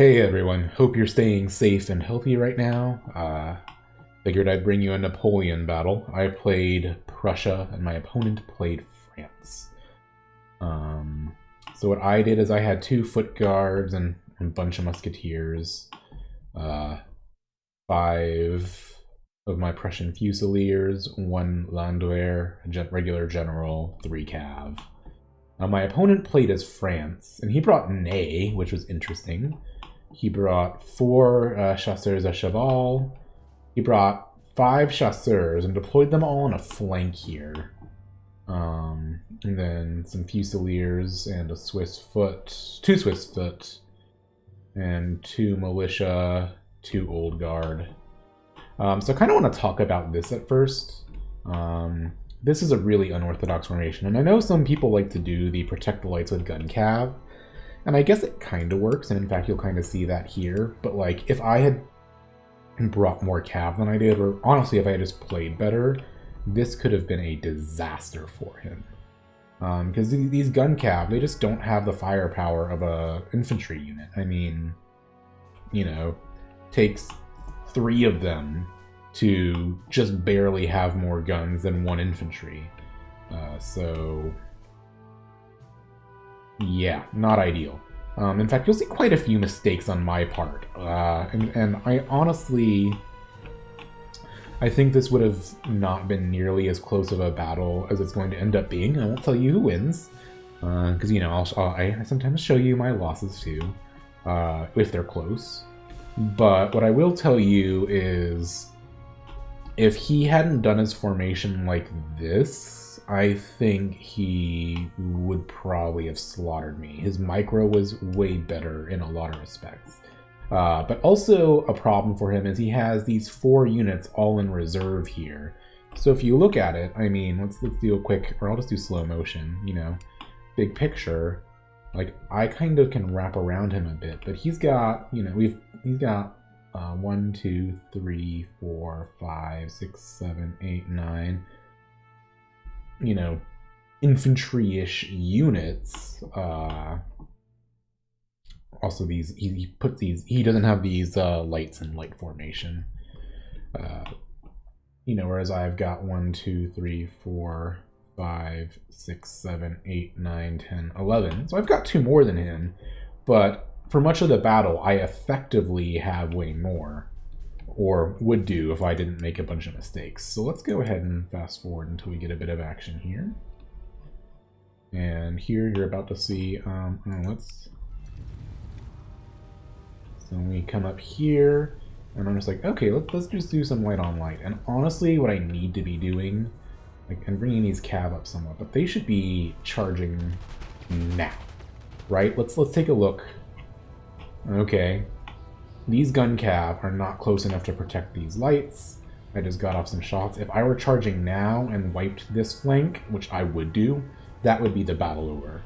Hey everyone, hope you're staying safe and healthy right now. Figured I'd bring you a Napoleon battle. I played Prussia and my opponent played France. So what I did is I had 2 foot guards and a bunch of musketeers, 5 of my Prussian fusiliers, 1 landwehr, a regular general, 3 cav. My opponent played as France, and he brought Ney, which was interesting. He brought 4 chasseurs à cheval. He brought 5 chasseurs and deployed them all on a flank here. And then some fusiliers and a Swiss foot, 2 Swiss foot, and 2 militia, 2 old guard. So I kind of want to talk about this at first. This is a really unorthodox formation, and I know some people like to do the protect the lights with gun cav, and I guess it kind of works, and in fact you'll kind of see that here, but like if I had brought more cav than I did, or honestly if I had just played better, this could have been a disaster for him. Because these gun cav, they just don't have the firepower of a infantry unit. I mean, you know, takes 3 of them to just barely have more guns than 1 infantry. So yeah, not ideal. In fact, you'll see quite a few mistakes on my part. And I honestly, I think this would have not been nearly as close of a battle as it's going to end up being. I won't tell you who wins, because, you know, I sometimes show you my losses too, if they're close. But what I will tell you is, if he hadn't done his formation like this, I think he would probably have slaughtered me. His micro was way better in a lot of respects. But also a problem for him is he has these 4 units all in reserve here. So if you look at it, I mean, let's do a quick, or I'll just do slow motion, you know, big picture. Like, I kind of can wrap around him a bit, but he's got, you know, he's got 1, 2, 3, 4, 5, 6, 7, 8, 9, you know, infantry-ish units. Also, these he puts these. He doesn't have these lights in light formation. You know, whereas I've got 1, 2, 3, 4, 5, 6, 7, 8, 9, 10, 11. So I've got 2 more than him, but for much of the battle, I effectively have way more, or would do if I didn't make a bunch of mistakes. So let's go ahead and fast forward until we get a bit of action here. And here you're about to see. So we come up here, and I'm just like, okay, let's just do some light on light. And honestly, what I need to be doing, like, I'm bringing these cav up somewhat, but they should be charging now, right? Let's take a look. Okay, these gun cav are not close enough to protect these lights. I just got off some shots. If I were charging now and wiped this flank, which I would do, that would be the battle over.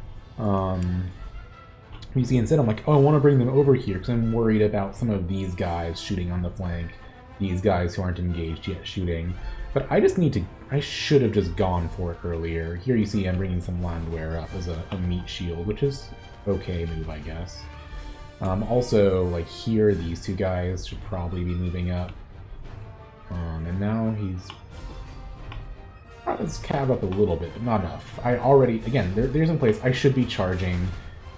You see, instead I'm like, oh, I want to bring them over here because I'm worried about some of these guys shooting on the flank, these guys who aren't engaged yet shooting. But I just need to, I should have just gone for it earlier. Here you see I'm bringing some landwehr up as a meat shield, which is okay move, I guess. Also, like here, these 2 guys should probably be moving up. And now he's brought his cav up a little bit, but not enough. I already, again, there's in place. I should be charging.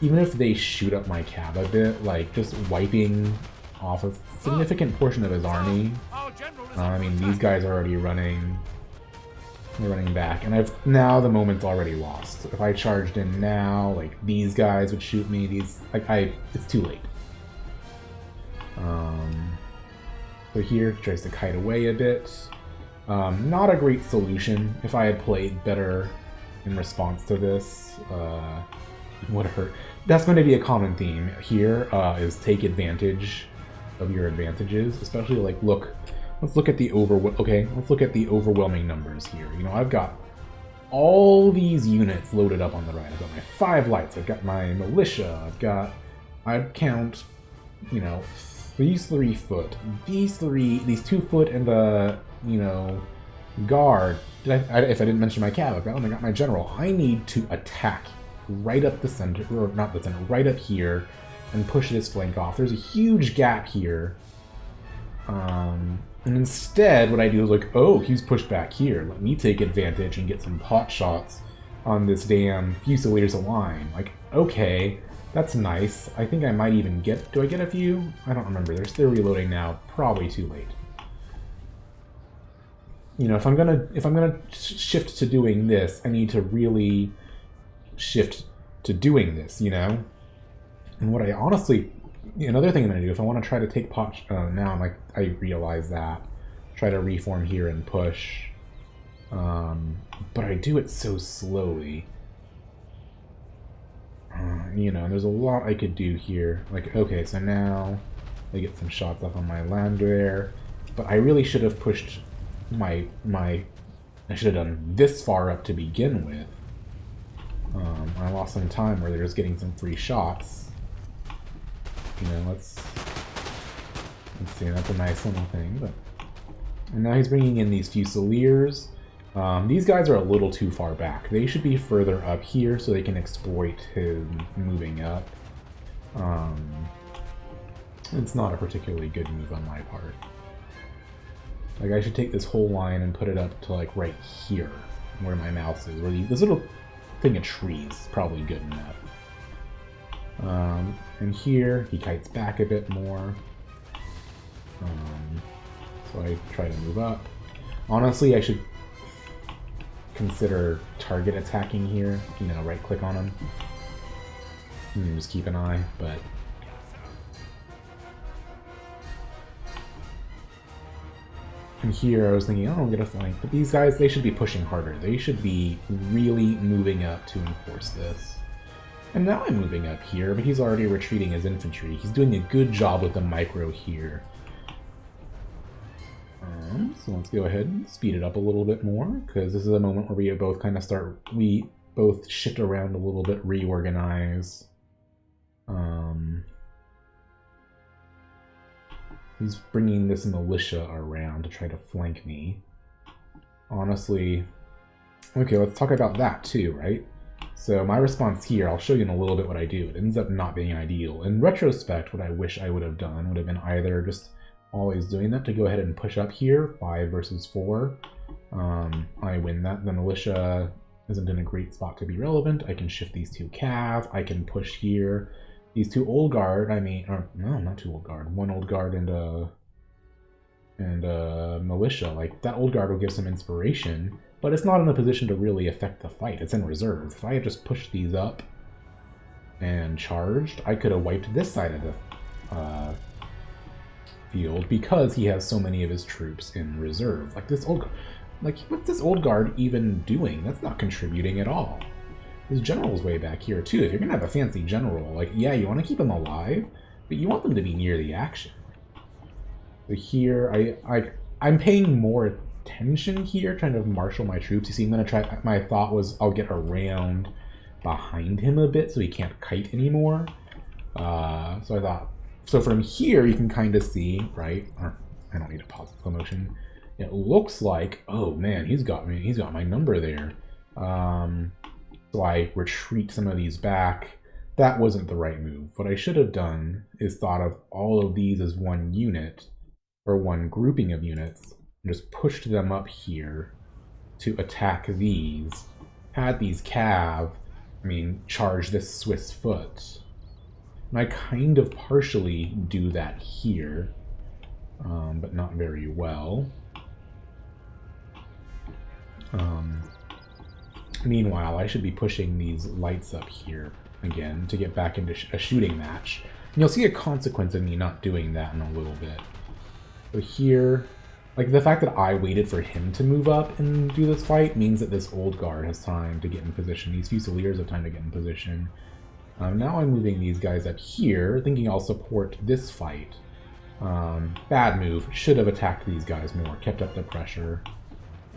Even if they shoot up my cav a bit, like just wiping off a significant portion of his army. I mean, these guys are already running. They're running back, and now the moment's already lost. If I charged in now, like these guys would shoot me. It's too late. So here tries to kite away a bit. Not a great solution. If I had played better in response to this, would hurt. That's going to be a common theme here, is take advantage of your advantages, especially like let's look at the overwhelming numbers here. You know, I've got all these units loaded up on the right. I've got my 5 lights, I've got my militia, I'd count, you know, these 3 foot, these 2 foot, and the, you know, guard. If I didn't mention my cav, I got my general. I need to attack right up the center, or not the center, right up here, and push this flank off. There's a huge gap here. And instead, what I do is like, oh, he's pushed back here. Let me take advantage and get some pot shots on this damn Fusiliers line. Like, okay, that's nice. I think I might even get... Do I get a few? I don't remember. They're still reloading now. Probably too late. You know, if I'm gonna shift to doing this, I need to really shift to doing this, you know? And what I honestly... Another thing I'm going to do, if I want to try to take pot... now I'm like, I realize that. Try to reform here and push. But I do it so slowly. You know, there's a lot I could do here. Like, okay, so now I get some shots up on my land there. But I really should have pushed my... I should have done this far up to begin with. I lost some time where they're just getting some free shots. You know, let's see, that's a nice little thing. But and now he's bringing in these Fusiliers. These guys are a little too far back. They should be further up here so they can exploit him moving up. It's not a particularly good move on my part. Like, I should take this whole line and put it up to, like, right here, where my mouse is. Where this little thing of trees is probably good enough. And here, he kites back a bit more. So I try to move up. Honestly, I should consider target attacking here. You know, right-click on him. And just keep an eye, but... And here I was thinking, oh, I'm gonna flank. But these guys, they should be pushing harder. They should be really moving up to enforce this. And now I'm moving up here, but he's already retreating his infantry. He's doing a good job with the micro here. So let's go ahead and speed it up a little bit more, because this is a moment where we both shift around a little bit, reorganize. He's bringing this militia around to try to flank me. Honestly, okay, let's talk about that too, right? So my response here, I'll show you in a little bit what I do. It ends up not being ideal. In retrospect, what I wish I would have done would have been either just always doing that to go ahead and push up here, 5 versus 4. I win that. The militia isn't in a great spot to be relevant. I can shift these 2 cav. I can push here. These 2 old guard, I mean, or no, not 2 old guard. 1 old guard and militia. Like, that old guard will give some inspiration, but it's not in a position to really affect the fight. It's in reserve. If I had just pushed these up and charged, I could have wiped this side of the field because he has so many of his troops in reserve. Like, this old, like, what's this old guard even doing? That's not contributing at all. His general's way back here too. If you're gonna have a fancy general, like, yeah, you want to keep them alive, but you want them to be near the action. So here, I'm paying more attention here, trying to marshal my troops. You see, I'm gonna try. My thought was I'll get around behind him a bit so he can't kite anymore. So I thought. So from here, you can kind of see, right? I don't need a pause exclamation. It looks like, oh man, he's got me. He's got my number there. So I retreat some of these back. That wasn't the right move. What I should have done is thought of all of these as one unit, or one grouping of units, and just pushed them up here to attack these. Had these cav, charge this Swiss foot. And I kind of partially do that here, but not very well. Meanwhile, I should be pushing these lights up here again to get back into a shooting match. And you'll see a consequence of me not doing that in a little bit. So here, like, the fact that I waited for him to move up and do this fight means that this old guard has time to get in position. These Fusiliers have time to get in position. Now I'm moving these guys up here, thinking I'll support this fight. Bad move. Should have attacked these guys more, kept up the pressure.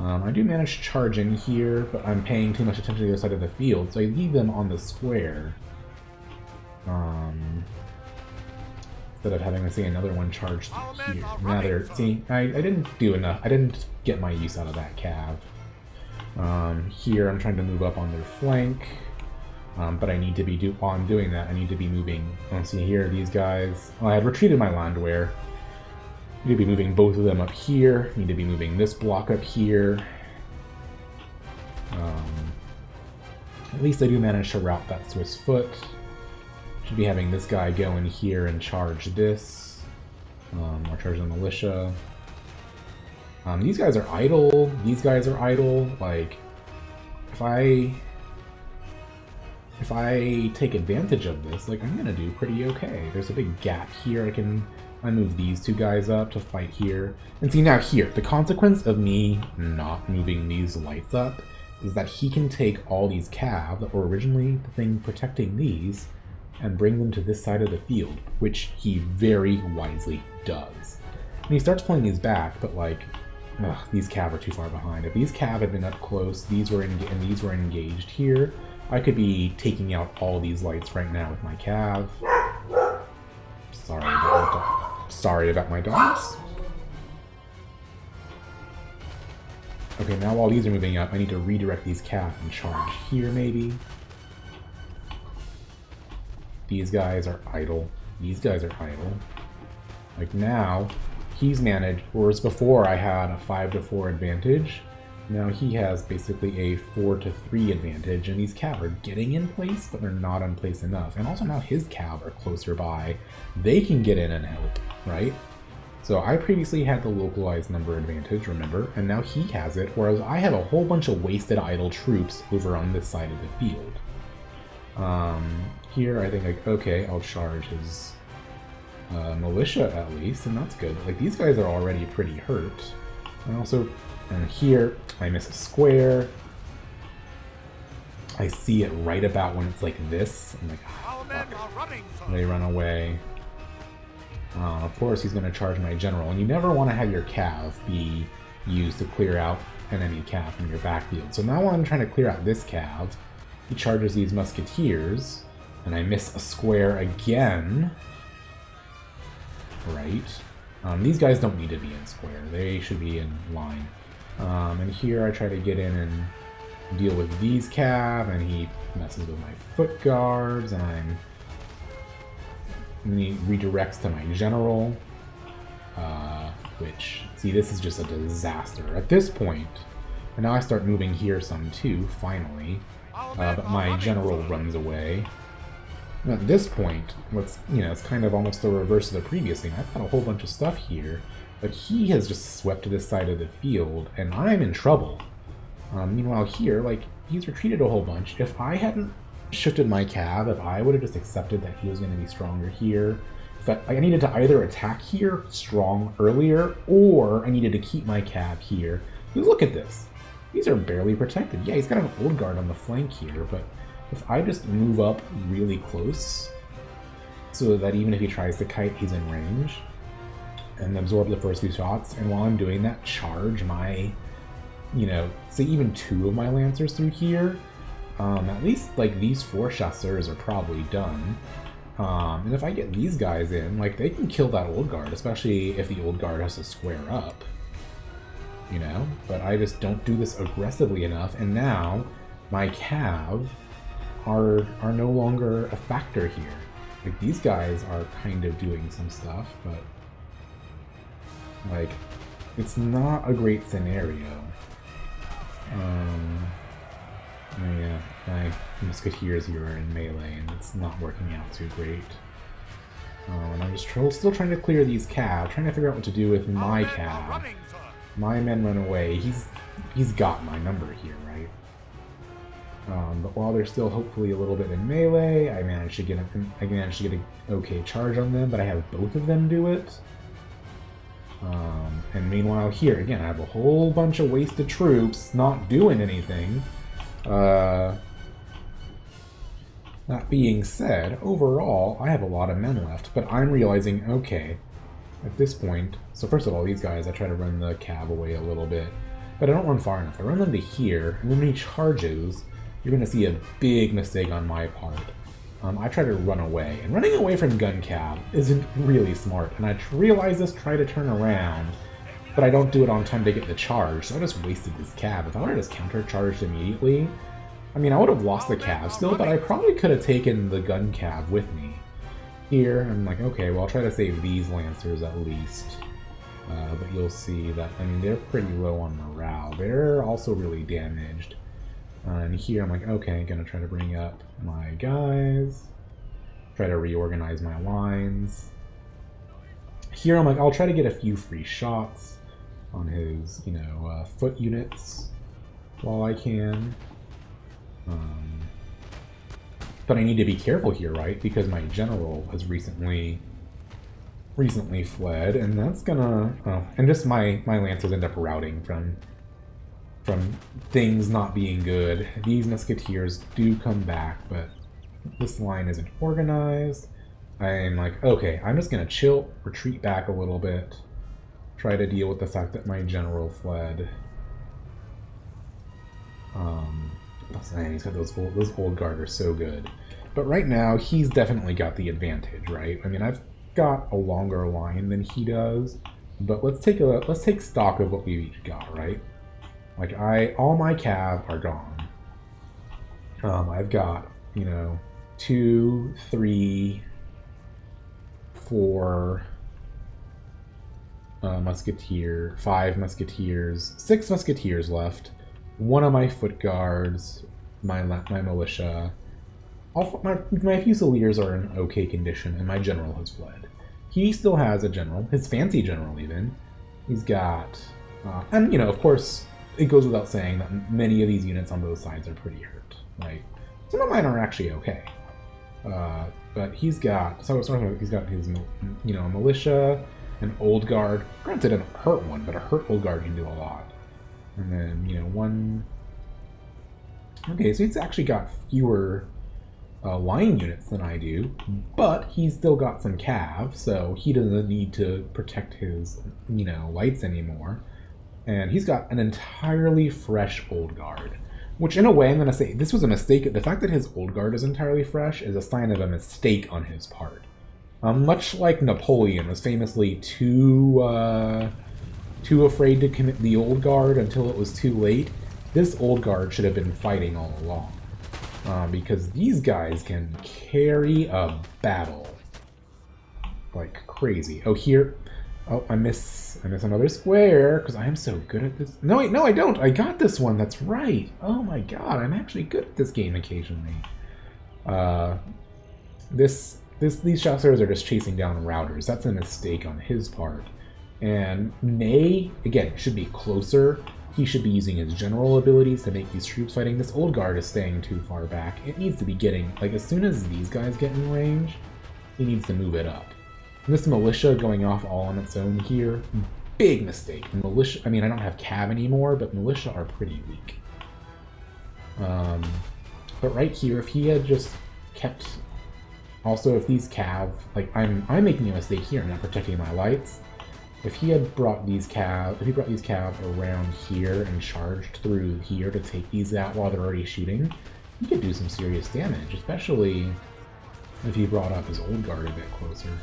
I do manage charging here, but I'm paying too much attention to the other side of the field, so I leave them on the square. Instead of having to see another one charge here. Now they're... See, I didn't do enough. I didn't get my use out of that cav. Here I'm trying to move up on their flank. But I need to be while I'm doing that, I need to be moving. Let's see here, these guys. Well, I had retreated my landwehr. Need to be moving both of them up here. Need to be moving this block up here. At least I do manage to route that Swiss foot. Should be having this guy go in here and charge this. Or charge the militia. These guys are idle. These guys are idle. Like, if I take advantage of this, like, I'm gonna do pretty okay. There's a big gap here. I move these two guys up to fight here. And see, now here, the consequence of me not moving these lights up is that he can take all these cav that were originally the thing protecting these and bring them to this side of the field, which he very wisely does. And he starts pulling these back, but like, these cav are too far behind. If these cav had been up close, these were engaged here, I could be taking out all these lights right now with my cav. Sorry about my dogs. Okay, now while these are moving up, I need to redirect these cav and charge here, maybe. These guys are idle. These guys are idle. Like now, he's managed, whereas before I had a 5-4 advantage, now he has basically a 4-3 advantage, and these cav are getting in place, but they're not in place enough. And also now his cav are closer by. They can get in and help, right? So I previously had the localized number advantage, remember, and now he has it, whereas I have a whole bunch of wasted idle troops over on this side of the field. Here I think, like, okay, I'll charge his militia at least, and that's good. Like, these guys are already pretty hurt. And here, I miss a square. I see it right about when it's like this. I'm like, fuck. They run away. Of course, he's going to charge my general, and you never want to have your cav be used to clear out an enemy cav from your backfield. So now while I'm trying to clear out this cav, he charges these musketeers, and I miss a square again. Right. These guys don't need to be in square. They should be in line. And here I try to get in and deal with these cav, and he messes with my foot guards, and he redirects to my general, which, see, this is just a disaster. At this point, and now I start moving here some too, finally, but my general runs away. And at this point, it's kind of almost the reverse of the previous thing. I've got a whole bunch of stuff here, but he has just swept to this side of the field, and I'm in trouble. Meanwhile here, like, he's retreated a whole bunch. If I hadn't shifted my cav, if I would have just accepted that he was going to be stronger here, I needed to either attack here strong earlier, or I needed to keep my cav here. Because look at this. These are barely protected. Yeah, he's got an old guard on the flank here, but if I just move up really close, so that even if he tries to kite, he's in range, and absorb the first few shots, and while I'm doing that, charge my, say even 2 of my lancers through here, at least, like, these 4 chasseurs are probably done. And if I get these guys in, like, they can kill that old guard, especially if the old guard has to square up. But I just don't do this aggressively enough, and now my cav are no longer a factor here. Like, these guys are kind of doing some stuff, but, like, it's not a great scenario. Yeah, my musketeers here are in melee, and it's not working out too great. And I'm just still trying to clear these cav, trying to figure out what to do with my cav. My men run away. He's got my number here, right? But while they're still hopefully a little bit in melee, I managed to get an okay charge on them, but I have both of them do it. And meanwhile here, again, I have a whole bunch of wasted troops not doing anything. That being said, overall, I have a lot of men left, but I'm realizing, okay, at this point, so first of all, these guys, I try to run the cav away a little bit, but I don't run far enough. I run them to here, and then when he charges, you're going to see a big mistake on my part. I try to run away, and running away from gun cav isn't really smart, and I realize this, try to turn around, but I don't do it on time to get the charge, so I just wasted this cav. If I would have just counter-charged immediately, I mean, I would have lost the cav still, but I probably could have taken the gun cav with me. Here, I'm like, okay, well, I'll try to save these lancers at least. But you'll see that, I mean, they're pretty low on morale. They're also really damaged. And here, I'm like, okay, gonna try to bring up my guys. Try to reorganize my lines. Here, I'm like, I'll try to get a few free shots on his, you know, foot units while I can. But I need to be careful here, right? Because my general has recently fled, and that's gonna... and just my lancers end up routing from things not being good. These musketeers do come back, but this line isn't organized. I'm like, okay, I'm just gonna chill, retreat back a little bit, try to deal with the fact that my general fled. Man, he's got those old guard are so good. But right now, he's definitely got the advantage, right? I mean, I've got a longer line than he does, but let's take stock of what we've each got, right? Like, all my cav are gone. I've got, you know, 2, 3, 4 musketeer, 5 musketeers, 6 musketeers left. One of my foot guards, my militia. All my fusiliers are in okay condition, and my general has fled. He still has a general, his fancy general even. He's got, and you know, of course, it goes without saying that many of these units on both sides are pretty hurt. Right? Some of mine are actually okay, but he's got he's got his, you know, a militia, an old guard. Granted, a hurt one, but a hurt old guard can do a lot. And then, you know, one... Okay, so he's actually got fewer line units than I do, but he's still got some cav, so he doesn't need to protect his, you know, lights anymore. And he's got an entirely fresh old guard, which in a way I'm going to say this was a mistake. The fact that his old guard is entirely fresh is a sign of a mistake on his part. Much like Napoleon was famously too afraid to commit the old guard until it was too late, this old guard should have been fighting all along. Because these guys can carry a battle like crazy. Oh, here. Oh, I miss another square because I am so good at this. No, wait, no, I don't. I got this one. That's right. Oh my god, I'm actually good at this game occasionally. These chasseurs are just chasing down routers. That's a mistake on his part. And May, again, should be closer. He should be using his general abilities to make these troops fighting. This old guard is staying too far back. It needs to be getting, like, as soon as these guys get in range, he needs to move it up. And this militia going off all on its own here, big mistake. Militia, I mean, I don't have cav anymore, but militia are pretty weak. But right here, if he had just kept... Also, if these cav, like, I'm making a mistake here, I'm not protecting my lights. If he had brought these cav around here and charged through here to take these out while they're already shooting, he could do some serious damage, especially if he brought up his old guard a bit closer.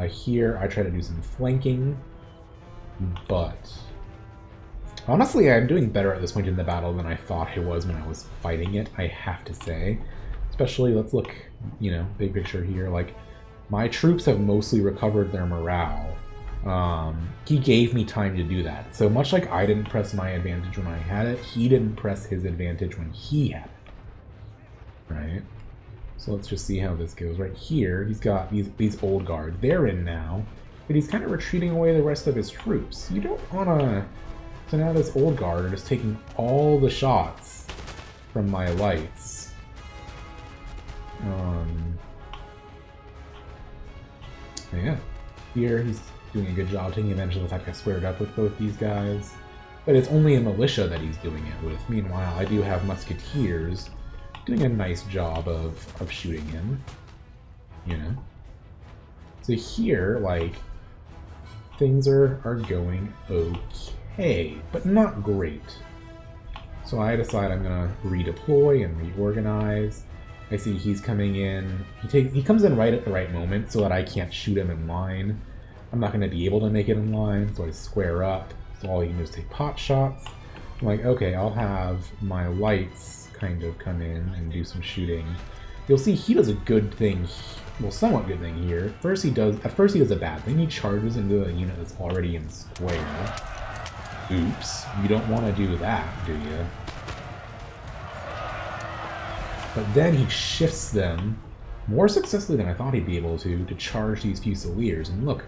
Here, I try to do some flanking, but honestly, I'm doing better at this point in the battle than I thought I was when I was fighting it, I have to say. Especially, let's look, you know, big picture here, like, my troops have mostly recovered their morale. He gave me time to do that. So much like I didn't press my advantage when I had it, he didn't press his advantage when he had it. Right? So let's just see how this goes. Right here, he's got these old guard. They're in now, but he's kind of retreating away the rest of his troops. You don't want to... So now this old guard are just taking all the shots from my lights. Yeah. Here, he's doing a good job taking advantage of the fact I squared up with both these guys. But it's only a militia that he's doing it with. Meanwhile, I do have musketeers doing a nice job of shooting him. You know? So here, like, things are going okay, but not great. So I decide I'm gonna redeploy and reorganize. I see he's coming in. He comes in right at the right moment so that I can't shoot him in line. I'm not going to be able to make it in line, so I square up. So all you can do is take pot shots. I'm like, okay, I'll have my lights kind of come in and do some shooting. You'll see he does a good thing, well, somewhat good thing here. At first he does a bad thing. He charges into a unit that's already in square. Oops, you don't want to do that, do you? But then he shifts them more successfully than I thought he'd be able to charge these Fusiliers. And look,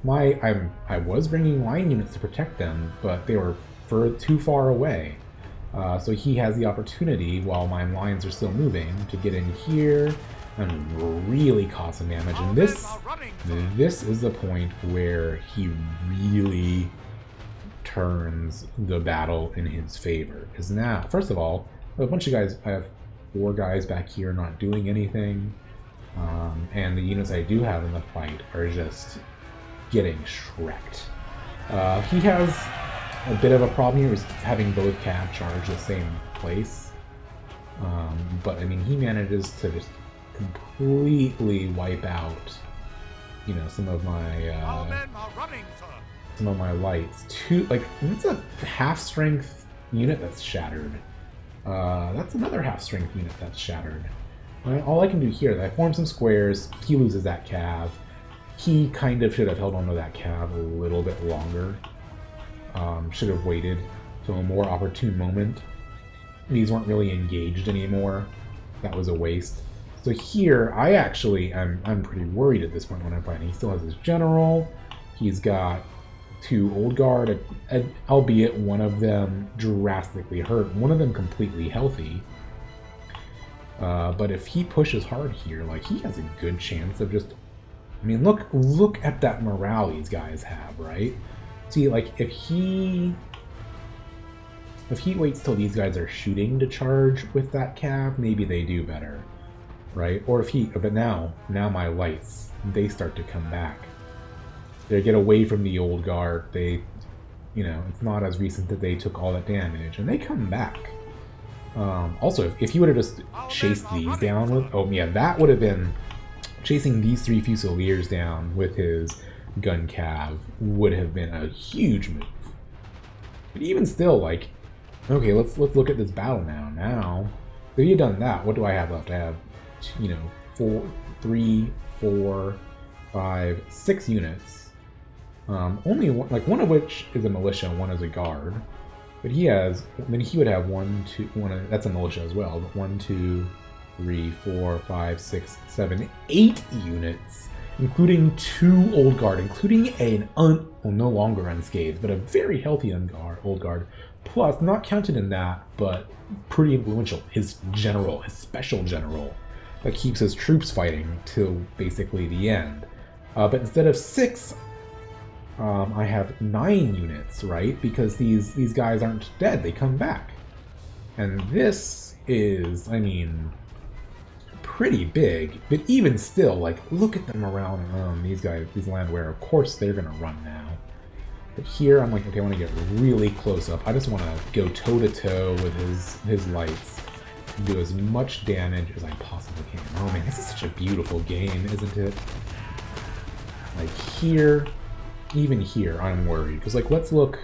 I was bringing line units to protect them, but they were too far away. So he has the opportunity, while my lines are still moving, to get in here and really cause some damage. And this is the point where he really turns the battle in his favor. Because now, first of all, a bunch of guys, I have 4 guys back here not doing anything. And the units I do have in the fight are just getting shreked. He has a bit of a problem here, is having both cav charge the same place. But I mean, he manages to just completely wipe out, you know, some of my lights. It's a half-strength unit that's shattered. That's another half-strength unit that's shattered. All I can do here is I form some squares. He loses that cav. He kind of should have held onto that cav a little bit longer. Should have waited till a more opportune moment. These weren't really engaged anymore. That was a waste. So here, I'm pretty worried at this point when I'm fighting. He still has his general. He's got 2 old guard, albeit one of them drastically hurt, one of them completely healthy. But if he pushes hard here, like, he has a good chance of just... I mean, look at that morale these guys have, right? See, like, if he waits till these guys are shooting to charge with that cav, maybe they do better, right? Or but now my lights, they start to come back. They get away from the old guard. They, you know, it's not as recent that they took all that damage, and they come back. Also, if he would have just chased these down with... Oh, yeah, that would have been... Chasing these 3 Fusiliers down with his gun cav would have been a huge move. But even still, like... Okay, let's look at this battle now. Now, if he had done that, what do I have left? I have, you know, 3, 4, 5, 6 units. Only one, like, one of which is a militia, one is a guard. But he has, then he would have 1, 2, that's a militia as well, but 1, 2, 3, 4, 5, 6, 7, 8 units, including 2 old guard, including well, no longer unscathed, but a very healthy old guard, plus, not counted in that, but pretty influential, his general, his special general, that keeps his troops fighting till basically the end. But instead of 6, I have 9 units, right? Because these guys aren't dead, they come back. And this is, I mean, pretty big, but even still, like, look at the morale in these guys, these landwear, of course they're gonna run now. But here, I'm like, okay, I want to get really close up. I just want to go toe-to-toe with his lights and do as much damage as I possibly can. Oh man, this is such a beautiful game, isn't it? Like here, even here, I'm worried. Because, like, let's look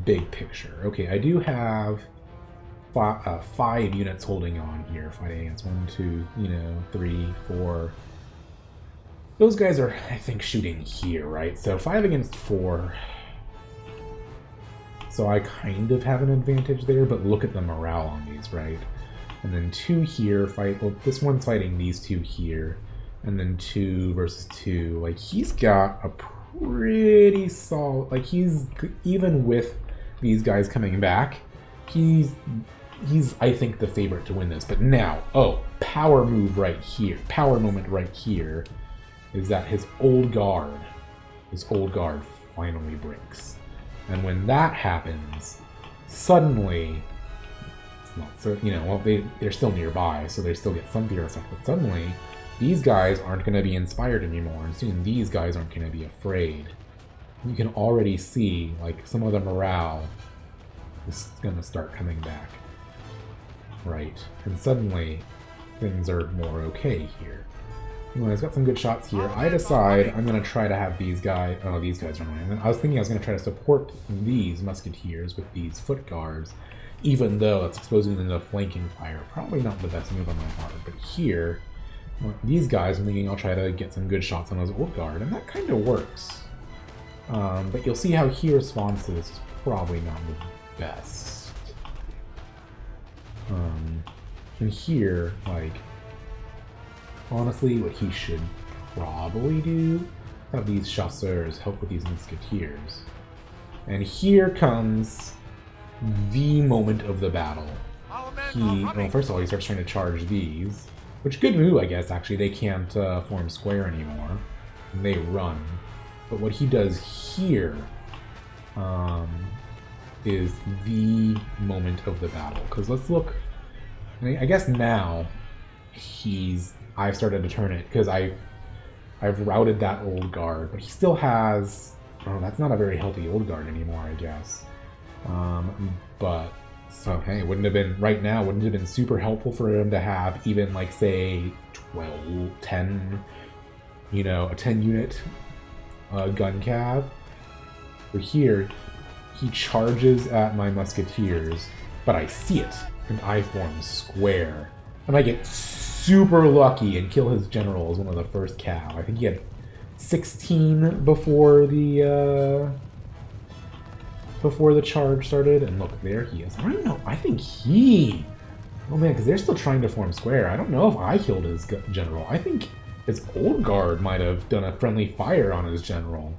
big picture. Okay, I do have 5 units holding on here, fighting against 1, 2, 3, 4. Those guys are, I think, shooting here, right? So 5 against 4. So I kind of have an advantage there, but look at the morale on these, right? And then 2 here fight, well, this one's fighting these 2 here, and then 2 versus 2. Like, he's got a pretty solid, like, he's, even with these guys coming back, he's I think the favorite to win this. But now, power move right here, power moment right here, is that his old guard finally breaks. And when that happens, suddenly, it's not so, well, they're still nearby, so they still get some fear effect, but suddenly, these guys aren't going to be inspired anymore, and soon these guys aren't going to be afraid. You can already see, like, some of the morale is going to start coming back. Right. And suddenly, things are more okay here. Anyway, I've got some good shots here. I decide I'm going to try to have these guys... Oh, these guys run away. And I was thinking I was going to try to support these musketeers with these foot guards. even though it's exposing them to flanking fire. Probably not the best move on my part, but here, these guys, I'm thinking I'll try to get some good shots on his old guard, and that kind of works. But you'll see how he responds to this is probably not the best. And here, like, honestly, what he should probably do, have these chasseurs help with these musketeers. And here comes the moment of the battle. Well, first of all, he starts trying to charge these, which good move, I guess, actually. They can't form square anymore, and they run. But what he does here is the moment of the battle. Because let's look, I guess now I've started to turn it, because I've routed that old guard, but he still has, oh, that's not a very healthy old guard anymore, I guess. But, so hey, wouldn't have been super helpful for him to have even, like, say, 10, you know, a 10 unit gun cav. But here, he charges at my musketeers, but I see it, and I form square. And I get super lucky and kill his general as one of the first cav. I think he had 16 before the charge started, and look, there he is. I don't know, I think oh man, because they're still trying to form square. I don't know if I killed his general. I think his old guard might have done a friendly fire on his general.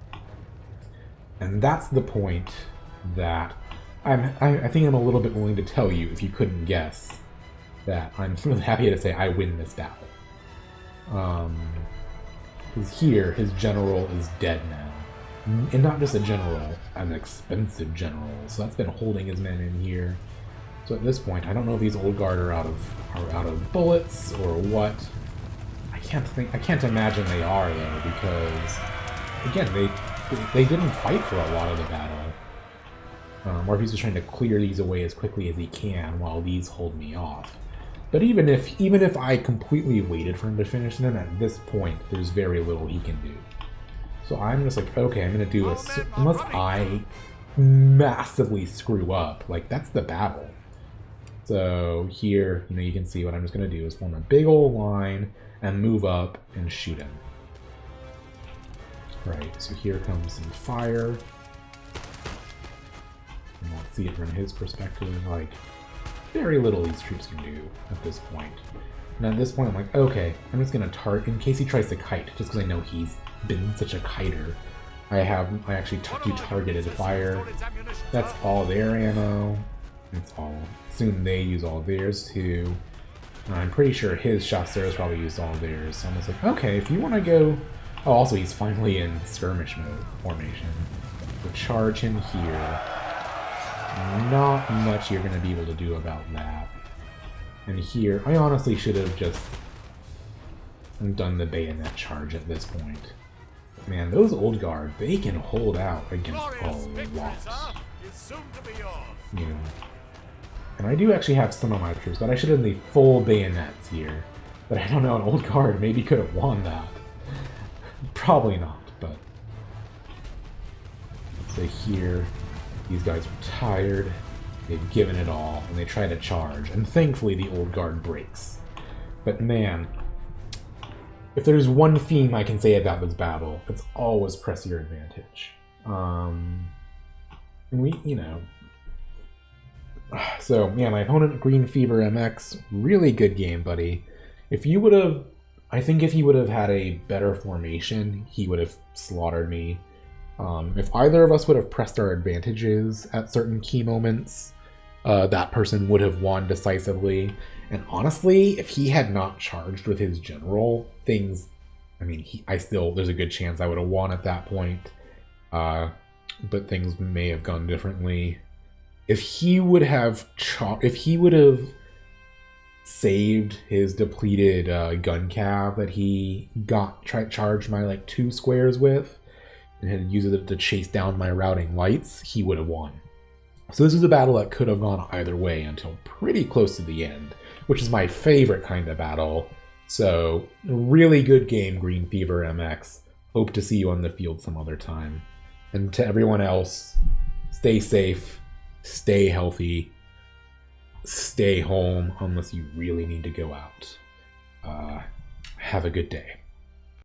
And that's the point that I think I'm a little bit willing to tell you, if you couldn't guess, that I'm really happy to say I win this battle. Because here, his general is dead now. And not just a general, an expensive general. So that's been holding his men in here. So at this point, I don't know if these old guard are out of bullets or what. I can't imagine they are, though, because again, they didn't fight for a lot of the battle. Or if he's just trying to clear these away as quickly as he can while these hold me off. But even if I completely waited for him to finish them, at this point, there's very little he can do. So I'm just like, okay, I'm gonna do unless I massively screw up, like, that's the battle. So here, you know, you can see what I'm just gonna do is form a big old line and move up and shoot him. Right, so here comes some fire. And let's see it from his perspective, like, very little these troops can do at this point. And at this point, I'm like, okay, I'm just gonna target, in case he tries to kite, just because I know he's been such a kiter. I actually do targeted fire. That's all their ammo. It's all, soon they use all theirs too. And I'm pretty sure his chasseurs probably used all theirs. So I'm just like, okay, if you want to go. Oh, also he's finally in skirmish mode formation. So charge him here. Not much you're going to be able to do about that. And here, I honestly should have just done the bayonet charge at this point. Man, those old guard, they can hold out against a lot. You know. And I do actually have some of my troops, but I should have the full bayonets here. But I don't know, an old guard maybe could have won that. Probably not, but... Let's say here, these guys are tired, they've given it all, and they try to charge. And thankfully the old guard breaks. But man, if there's one theme I can say about this battle, it's always press your advantage. You know... So, yeah, my opponent, Green Fever MX, really good game, buddy. If you would have... I think if he would have had a better formation, he would have slaughtered me. If either of us would have pressed our advantages at certain key moments, that person would have won decisively. And honestly, if he had not charged with his general, things... I mean, there's a good chance I would have won at that point. But things may have gone differently. If he would have saved his depleted gun cav that he charged my like 2 squares with, and had used it to chase down my routing lights, he would have won. So this is a battle that could have gone either way until pretty close to the end, which is my favorite kind of battle. So really good game, Green Fever MX. Hope to see you on the field some other time. And to everyone else, stay safe. Stay healthy. stay home unless you really need to go out. Have a good day.